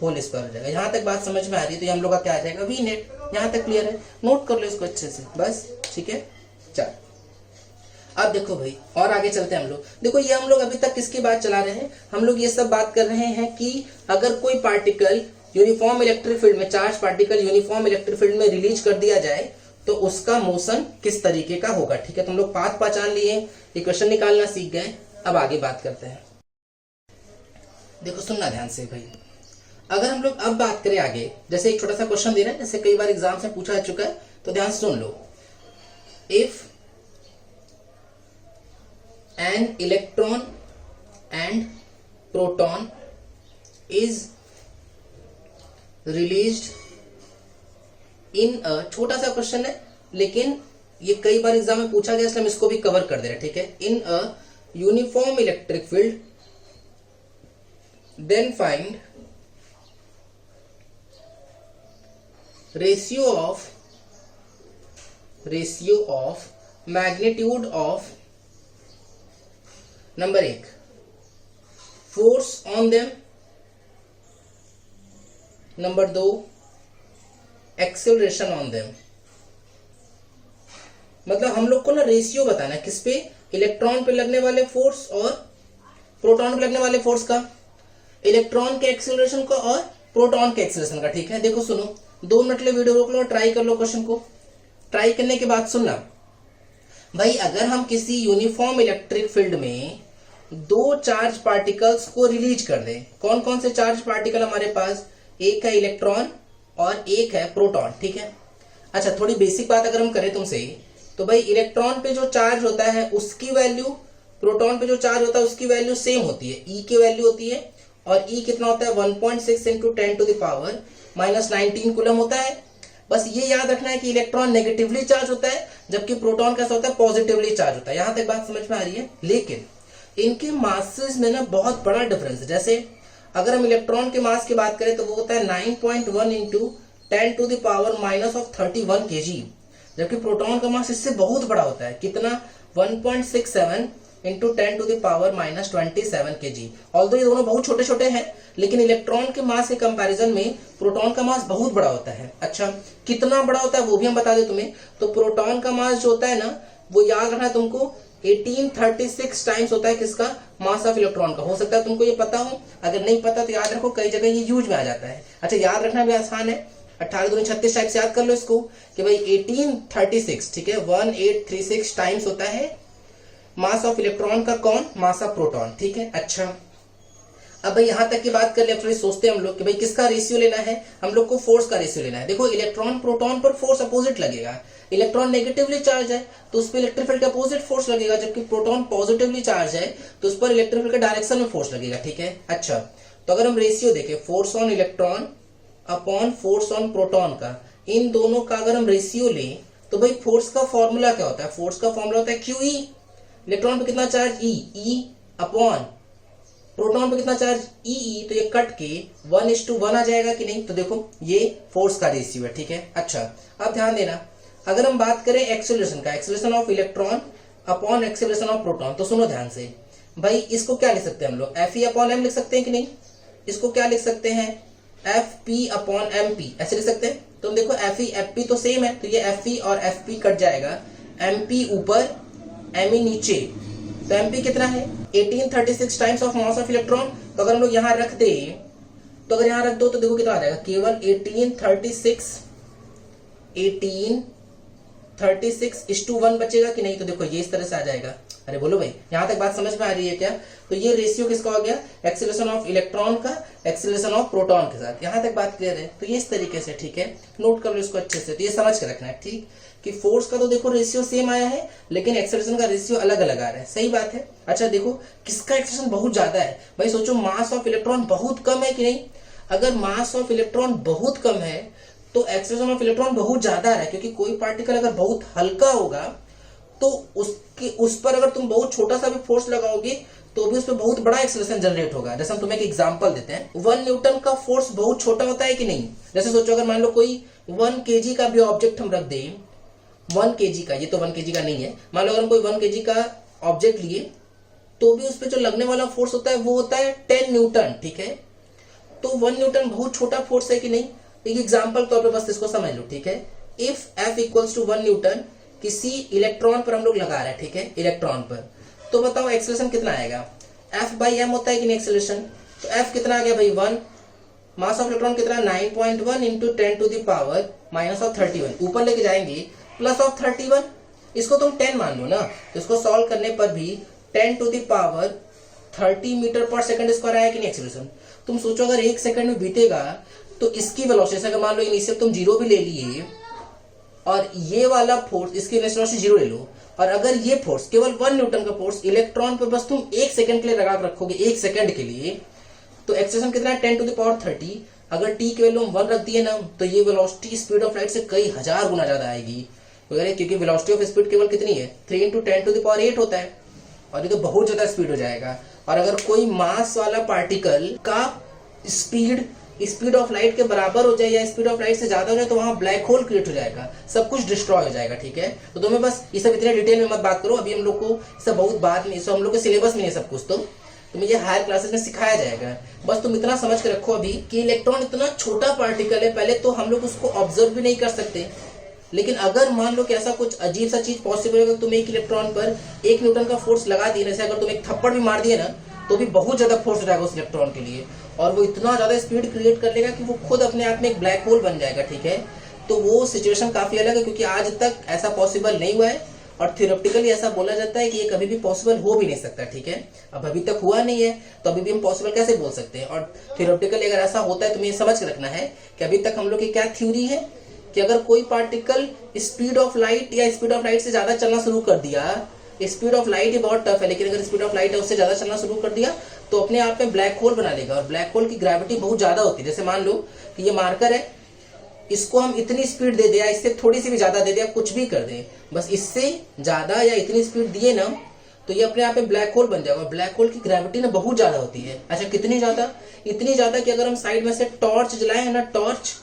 होल स्क्वायर हो जाएगा। यहां तक बात समझ में आ रही है, तो हम लोग का क्या आ जाएगा वी नेट। यहां तक क्लियर है, नोट कर लो इसको अच्छे से बस, ठीक है। चल अब देखो भाई और आगे चलते हैं हम लोग। देखो ये हम लोग अभी तक किसकी बात चला रहे हैं, हम लोग ये सब बात कर रहे हैं कि अगर कोई पार्टिकल यूनिफॉर्म इलेक्ट्रिक फील्ड में, charge particle uniform electric field में रिलीज कर दिया जाए तो उसका मोशन किस तरीके का होगा, ठीक है। तुम लोग पाथ पहचान लिए, इक्वेशन निकालना सीख गए, अब आगे बात करते हैं। देखो सुनना ध्यान से भाई, अगर हम लोग अब बात करें आगे, जैसे एक छोटा सा क्वेश्चन दे रहे हैं, जैसे कई बार एग्जाम से पूछा जा चुका है, तो ध्यान से सुन लो। If an electron and proton is released in a, छोटा सा क्वेश्चन है लेकिन ये कई बार एग्जाम में पूछा गया, इसलिए हम इसको भी कवर कर दे रहे हैं, ठीक है। In a uniform electric field, then find ratio of magnitude of number 1 force on them, number 2 acceleration on them। मतलब हम लोग को ना रेशियो बताना है किस पे, इलेक्ट्रॉन पे लगने वाले फोर्स और प्रोटॉन पे लगने वाले फोर्स का, इलेक्ट्रॉन के एक्सेलरेशन का और प्रोटॉन के एक्सेलरेशन का, ठीक है। देखो सुनो, 2 मिनट ले वीडियो रोक लो, ट्राई कर लो क्वेश्चन को। ट्राई करने के बाद सुनना भाई, अगर हम किसी यूनिफॉर्म इलेक्ट्रिक फील्ड में 2 चार्ज पार्टिकल्स को रिलीज कर दें, कौन कौन से चार्ज पार्टिकल हमारे पास, एक है इलेक्ट्रॉन और एक है प्रोटॉन, ठीक है। अच्छा थोड़ी बेसिक बात अगर हम करें तुमसे, तो भाई इलेक्ट्रॉन पे जो चार्ज होता है उसकी वैल्यू, प्रोटॉन पे जो चार्ज होता है उसकी वैल्यू सेम होती है, ई की वैल्यू होती है, और ई कितना होता है 1.6 into 10 to the power -19 coulomb होता है। बस ये याद रखना है कि इलेक्ट्रॉन नेगेटिवली चार्ज होता है, जबकि प्रोटॉन कैसा होता है पॉजिटिवली चार्ज होता है। यहां तक बात समझ में आ रही है, लेकिन इनके मासेस में ना बहुत बड़ा डिफरेंस है। जैसे अगर हम इलेक्ट्रॉन के मास की बात करें तो वो होता है 9.1 into 10 to the power -31 kg, जबकि प्रोटॉन का मास इससे बहुत बड़ा होता है, कितना 1.67 into 10 to the power -27 kg। Although ये दोनों बहुत छोटे छोटे हैं, लेकिन इलेक्ट्रॉन के मास के कंपैरिजन में प्रोटॉन का मास बहुत बड़ा होता है। अच्छा कितना बड़ा होता है वो भी हम बता दें तुम्हें, तो प्रोटॉन का मास जो होता है ना, वो याद रखना है तुमको 1836 टाइम्स होता है किसका, मास ऑफ इलेक्ट्रॉन का। हो सकता है तुमको ये पता हो, अगर नहीं पता तो याद रखो, कई जगह ये यूज में आ जाता है। अच्छा याद रखना भी आसान है, 18 दूनी 36 टाइप से याद कर लो इसको कि भाई 1836, ठीक है, 1836 टाइम्स होता है मास ऑफ इलेक्ट्रॉन का, कौन, मास ऑफ प्रोटॉन, ठीक है। अच्छा अब भाई यहां तक की बात कर ले, अब थोड़ी सोचते हैं हम लोग कि भाई किसका रेशियो लेना है, हम लोग को फोर्स का रेशियो लेना है। देखो इलेक्ट्रॉन प्रोटॉन पर फोर्स अपोजिट लगेगा, इलेक्ट्रॉन नेगेटिवली चार्ज है तो उस पर इलेक्ट्रिक फील्ड का अपोजिट फोर्स लगेगा, जबकि प्रोटॉन पॉजिटिवली चार्ज है तो उस पर इलेक्ट्रिक फील्ड के डायरेक्शन में फोर्स लगेगा, ठीक है। अच्छा तो अगर हम रेशियो देखें force on electron upon force on proton का, इन दोनों का अगर हम रेशियो लें तो भाई फोर्स का फॉर्मूला क्या होता है, फोर्स का फॉर्मूला होता है QE, इलेक्ट्रॉन पे कितना चार्ज E अपॉन प्रोटॉन पे कितना चार्ज E, तो ये कट के 1:1 आ जाएगा कि नहीं। तो देखो ये फोर्स का रेशियो है, ठीक है। अच्छा अब ध्यान देना, अगर हम बात करें एक्सेलरेशन का, acceleration of electron upon acceleration of proton, तो सुनो ध्यान से भाई, इसको क्या लिख सकते हैं हम लोग, FE अपॉन M लिख सकते हैं कि नहीं, इसको क्या लिख सकते हैं FP अपॉन MP, ऐसे लिख सकते हैं। तो देखो FE FP तो सेम है, तो ये FE और FP कट जाएगा, MP ऊपर ME नीचे, तो MP कितना है 1836 times of mass of electron. तो अगर हम लोग यहाँ रख दे, तो अगर यहाँ रख दो तो देखो कितना आ जाएगा, केवल 1836:1 बचेगा कि नहीं। तो देखो ये इस तरह से आ जाएगा। अरे बोलो भाई यहां तक बात समझ में आ रही है क्या। तो ये रेशियो किसका हो गया, एक्सेलरेशन ऑफ इलेक्ट्रॉन का एक्सेलरेशन ऑफ प्रोटॉन के साथ। यहां तक बात क्लियर है। तो ये इस तरीके से, ठीक है, नोट कर लो इसको अच्छे से। तो ये समझ के रखना है, ठीक, कि फोर्स का तो देखो रेशियो सेम आया है, लेकिन एक्सेलरेशन का रेशियो अलग अलग आ रहा है, सही बात है। अच्छा देखो किसका एक्सेलरेशन बहुत ज्यादा है, भाई सोचो मास ऑफ इलेक्ट्रॉन बहुत कम है कि नहीं। अगर मास ऑफ इलेक्ट्रॉन बहुत कम है तो एक्सेलरेशन ऑफ इलेक्ट्रॉन बहुत ज्यादा है, क्योंकि कोई पार्टिकल अगर बहुत हल्का होगा तो उस पर अगर तुम बहुत छोटा सा भी फोर्स लगाओगे तो भी उस पर बहुत बड़ा एक्सेलरेशन जनरेट होगा। जैसे हम तुम्हें एक एग्जांपल देते हैं, 1 न्यूटन का फोर्स बहुत छोटा होता है कि नहीं। जैसे सोचो अगर मान लो कोई 1 kg का भी ऑब्जेक्ट हम रख दें 1 kg का, ये तो 1 kg का नहीं है, मान लो अगर हम कोई 1 kg का ऑब्जेक्ट लिए तो भी उस पर जो लगने वाला फोर्स होता है वो होता है 10 न्यूटन, ठीक है। तो 1 न्यूटन बहुत छोटा फोर्स है कि नहीं। एक एग्जांपल तौर पे बस इसको समझ लो, ठीक है। If F equals to 1 newton किसी इलेक्ट्रॉन पर हम लोग लगा रहे हैं, ठीक है, इलेक्ट्रॉन पर, तो बताओ एक्सेलरेशन कितना आएगा। F/m होता है कि नहीं एक्सेलरेशन, तो F कितना आ गया भाई 1, मास ऑफ इलेक्ट्रॉन कितना 9.1 into 10 to the power minus of 31, ऊपर लेके जाएंगे प्लस ऑफ 31, इसको तुम 10 मान लो ना, तो इसको सॉल्व करने पर भी 10 टू द पावर 30 मीटर पर सेकंड स्क्वायर आया कि नहीं एक्सेलरेशन। तुम सोचो अगर 1 सेकंड में बीतेगा तो इसकी वेलोसिटी, अगर मान लो इनिशियल तुम 0 भी ले लिए और ये वाला फोर्स इसकी वेलोसिटी 0 ले लो, और अगर ये फोर्स केवल 1 न्यूटन का फोर्स इलेक्ट्रॉन पर बस तुम 1 सेकंड के लिए लगा रखोगे, 1 सेकंड के लिए, तो एक्सेलरेशन कितना है 10 टू द पावर 30। अगर टी के वैल्यू 1 रख दिए ना तो ये वेलोसिटी स्पीड ऑफ लाइट से कई हजार गुना ज्यादा आएगी, क्योंकि वेलोसिटी ऑफ स्पीड केवल कितनी है 3 इंटू 10 टू द पावर 8 होता है, और ये तो बहुत ज्यादा स्पीड हो जाएगा। और अगर कोई मास वाला पार्टिकल का स्पीड ऑफ लाइट के बराबर हो जाए या स्पीड ऑफ लाइट से ज्यादा हो जाए तो वहां ब्लैक होल क्रिएट हो जाएगा, सब कुछ डिस्ट्रॉय हो जाएगा, ठीक है। तो तुम्हें बस ये सब इतने डिटेल में मत बात करो, अभी हम लोग को सब बहुत बाद में, हम लोग के सिलेबस में है सब कुछ, तो तुम्हें ये हायर क्लासेस में सिखाया जाएगा। बस तुम इतना समझ के रखो अभी कि इलेक्ट्रॉन इतना छोटा पार्टिकल है, पहले तो हम लोग उसको ऑब्जर्व भी नहीं कर सकते, लेकिन अगर मान लो कि ऐसा कुछ अजीब सा चीज पॉसिबल है, तुम एक इलेक्ट्रॉन पर 1 न्यूटन का फोर्स लगा दिए, जैसे अगर तुम एक थप्पड़ भी मार दिए ना तो भी बहुत ज्यादा फोर्स हो जाएगा उस इलेक्ट्रॉन के लिए, और वो इतना ज्यादा स्पीड क्रिएट कर लेगा कि वो खुद अपने आप में एक ब्लैक होल बन जाएगा, ठीक है। तो वो सिचुएशन काफी अलग है, क्योंकि आज तक ऐसा पॉसिबल नहीं हुआ है, और थियोरेटिकली ऐसा बोला जाता है कि ये कभी भी पॉसिबल हो भी नहीं सकता, ठीक है। अब अभी तक हुआ नहीं है तो अभी भी हम पॉसिबल कैसे बोल सकते हैं। और थियोरेटिकली अगर ऐसा होता है तो तुम्हें ये समझ के रखना है कि अभी तक हम लोग की क्या थ्योरी है कि अगर कोई पार्टिकल स्पीड ऑफ लाइट या स्पीड ऑफ लाइट से ज्यादा चलना शुरू कर दिया, स्पीड ऑफ लाइट ही बहुत टफ है, लेकिन अगर स्पीड ऑफ लाइट है उससे ज्यादा चलना शुरू कर दिया तो अपने आप में ब्लैक होल बना लेगा, और ब्लैक होल की ग्रेविटी बहुत ज्यादा होती है। जैसे मान लो कि ये मार्कर है, इसको हम इतनी स्पीड दे दिया, इससे थोड़ी सी भी ज्यादा दे दिया, कुछ भी कर दे, बस इससे ज्यादा या इतनी स्पीड दिए ना तो ये अपने आप में ब्लैक होल बन जाएगा। ब्लैक होल की ग्रेविटी ना बहुत ज्यादा होती है। अच्छा कितनी ज्यादा, इतनी ज्यादा कि अगर हम साइड में से टॉर्च जलाए ना, टॉर्च,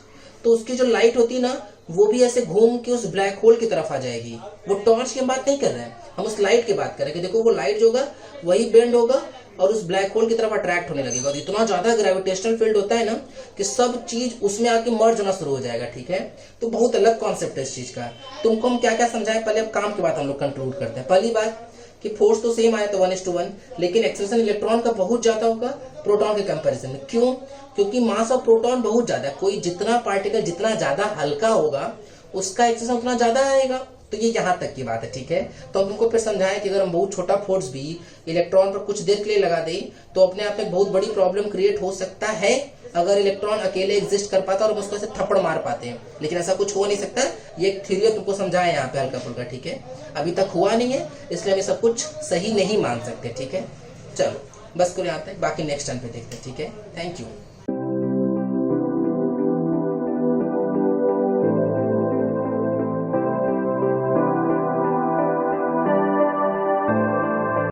तो उसकी जो लाइट होती है ना वो भी ऐसे घूम के उस ब्लैक होल की तरफ आ जाएगी। वो टॉर्च की हम बात नहीं कर रहे हैं, हम उस लाइट की बात कर रहे हैं कि देखो वो लाइट जो होगा वही बेंड होगा और उस ब्लैक होल की तरफ अट्रैक्ट होने लगेगा, और इतना ज्यादा ग्रेविटेशनल फील्ड होता है ना कि सब चीज उसमें आके मर्ज होना शुरू हो जाएगा, ठीक है। तो बहुत अलग कॉन्सेप्ट है इस चीज का। तुमको हम क्या क्या समझाएं, पहले अब काम की बात हम लोग कंक्लूड करते हैं। पहली बात कि फोर्स तो सेम आया था 1:1, लेकिन एक्सेलरेशन इलेक्ट्रॉन का बहुत ज्यादा होगा प्रोटॉन के कंपैरिजन में। क्यों? क्योंकि मास ऑफ प्रोटॉन बहुत ज्यादा है, कोई जितना पार्टिकल जितना ज्यादा हल्का होगा उसका एक्सेलरेशन उतना ज्यादा आएगा। तो ये यहाँ तक की बात है, ठीक है। तो हम तुमको फिर समझाएं कि अगर हम बहुत छोटा फोर्स भी इलेक्ट्रॉन पर कुछ देर के लिए लगा दें तो अपने आप में बहुत बड़ी प्रॉब्लम क्रिएट हो सकता है अगर इलेक्ट्रॉन अकेले एग्जिस्ट कर पाता और हम उसको ऐसे थप्पड़ मार पाते हैं, लेकिन ऐसा कुछ हो नहीं सकता। ये एक थ्योरी तुमको समझाया यहाँ पे हल्का फुल्का, ठीक है। अभी तक हुआ नहीं है इसलिए हम ये सब कुछ सही नहीं मान सकते, ठीक है। चलो बस करो यहाँ तक, बाकी नेक्स्ट टाइम पे देखते हैं, ठीक है। Thank you.